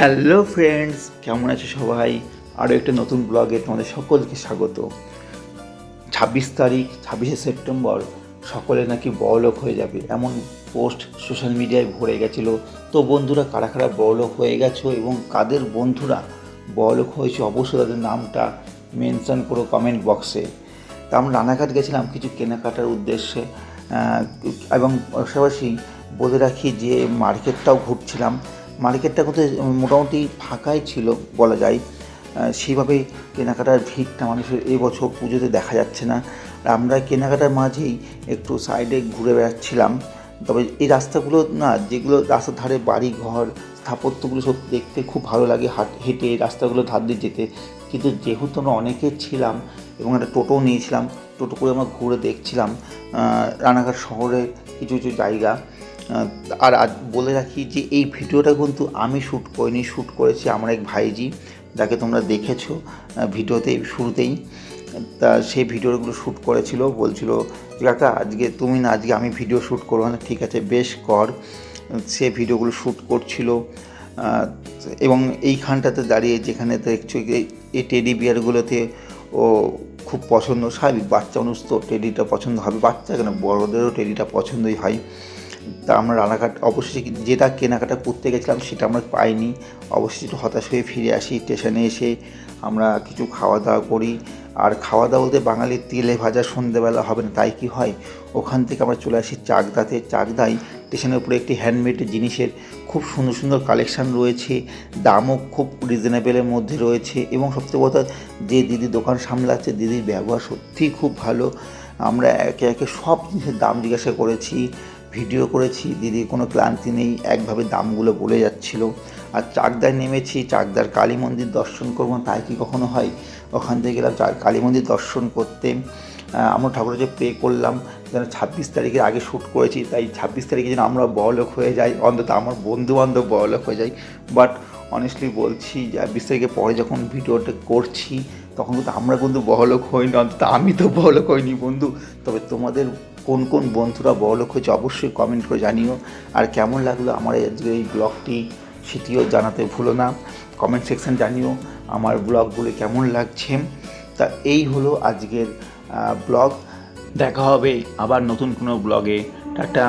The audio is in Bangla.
হ্যালো ফ্রেন্ডস, কেমন আছো সবাই? আরও একটা নতুন ব্লগে তোমাদের সকলকে স্বাগত। 26 সেপ্টেম্বর সকলে নাকি বড়লোক হয়ে যাবে, এমন পোস্ট সোশ্যাল মিডিয়ায় ভরে গেছিলো। তো বন্ধুরা, কারা কারা বড়লোক হয়ে গেছো এবং কাদের বন্ধুরা বড়লোক হয়েছে অবশ্যই তাদের নামটা মেনশন করো কমেন্ট বক্সে। তা আমরা রানাঘাট গেছিলাম কিছু কেনাকাটার উদ্দেশ্যে, এবং পাশাপাশি বলে রাখি যে মার্কেটটাও ঘুরছিলাম। মার্কেটটা কিন্তু মোটামুটি ফাঁকাই ছিল বলা যায়। সেইভাবে কেনাকাটার ভিড়টা মানুষের এবছর পুজোতে দেখা যাচ্ছে না। আর আমরা কেনাকাটার মাঝেই একটু সাইডে ঘুরে বেড়াচ্ছিলাম। তবে এই রাস্তাগুলো না, যেগুলো রাস্তার ধারে বাড়ি ঘর স্থাপত্যগুলো সব দেখতে খুব ভালো লাগে, হেঁটে রাস্তাগুলো ধার দিয়ে যেতে। কিন্তু যেহেতু আমরা অনেকে ছিলাম এবং একটা টোটোও নিয়েছিলাম, টোটো করে আমরা ঘুরে দেখছিলাম রানাঘাট শহরের কিছু কিছু জায়গা। আর আজ বলে রাখি যে এই ভিডিওটা কিন্তু আমি শ্যুট করিনি, শ্যুট করেছি আমার এক ভাইজি, যাকে তোমরা দেখেছো ভিডিওতে শুরুতেই। তা সেই ভিডিওগুলো শ্যুট করেছিল, বলছিল যে কাকা আজকে তুমি না, আজকে আমি ভিডিও শ্যুট করবো না। ঠিক আছে, বেশ কর। সে ভিডিওগুলো শ্যুট করছিল এবং এইখানটাতে দাঁড়িয়ে যেখানে দেখছো এই টেডি বিয়ারগুলোতে ও খুব পছন্দ। স্বাভাবিক, বাচ্চা মানুষ তো টেডিটা পছন্দ হবে, বাচ্চা কেন বড়োদেরও টেডিটা পছন্দই হয়। তা আমরা রানাঘাট অবশ্যই যেটা কেনাকাটা করতে গেছিলাম সেটা আমরা পাইনি। অবশ্যই একটু হতাশ হয়ে ফিরে আসি। স্টেশনে এসে আমরা কিছু খাওয়া দাওয়া করি। আর খাওয়া দাওয়া বলতে বাঙালির তেলে ভাজা সন্ধ্যেবেলা হবে না, তাই কি হয়, ওখান থেকে আমরা চলে আসি চাকদাতে। চাকদায় স্টেশনের উপরে একটি হ্যান্ডমেড জিনিসের খুব সুন্দর সুন্দর কালেকশান রয়েছে, দামও খুব রিজনেবলের মধ্যে রয়েছে। এবং সবচেয়ে কথা, যে দিদি দোকান সামলাচ্ছে দিদির ব্যবহার সত্যিই খুব ভালো। আমরা একে একে সব জিনিসের দাম জিজ্ঞাসা করেছি, ভিডিও করেছি, দিদির কোনো ক্লান্তি নেই, একভাবে দামগুলো বলে যাচ্ছিল। আর চাকদায় নেমেছি, চাকদার কালী মন্দির দর্শন করবো, তাই কি কখনো হয়। ওখান থেকে গেলাম কালী মন্দির দর্শন করতে। আমরা ঠাকুরের যে প্রে করলাম যেন 26 তারিখের আগে শ্যুট করেছি, তাই 26 তারিখে যেন আমরা বড়লোক হয়ে যাই, অন্তত আমার বন্ধুবান্ধব বড়লোক হয়ে যাই। বাট অনেস্টলি বলছি যে 26 তারিখের পরে যখন ভিডিওটা করছি তখন কিন্তু আমরা কিন্তু বড়লোক হইনি, অন্তত আমি তো বড়লোক হইনি বন্ধু। তবে তোমাদের কোন কোন বন্ধুরা বড়লোক হয়েছে অবশ্যই কমেন্ট করে জানিও। আর কেমন লাগলো আমার আজকের এই ব্লগটি সেটিও জানাতে ভুলো না, কমেন্ট সেকশন জানিও আমার ব্লগগুলো কেমন লাগছে। তা এই হলো আজকের ব্লগ। দেখা হবে আবার নতুন কোনো ব্লগে। টাটা।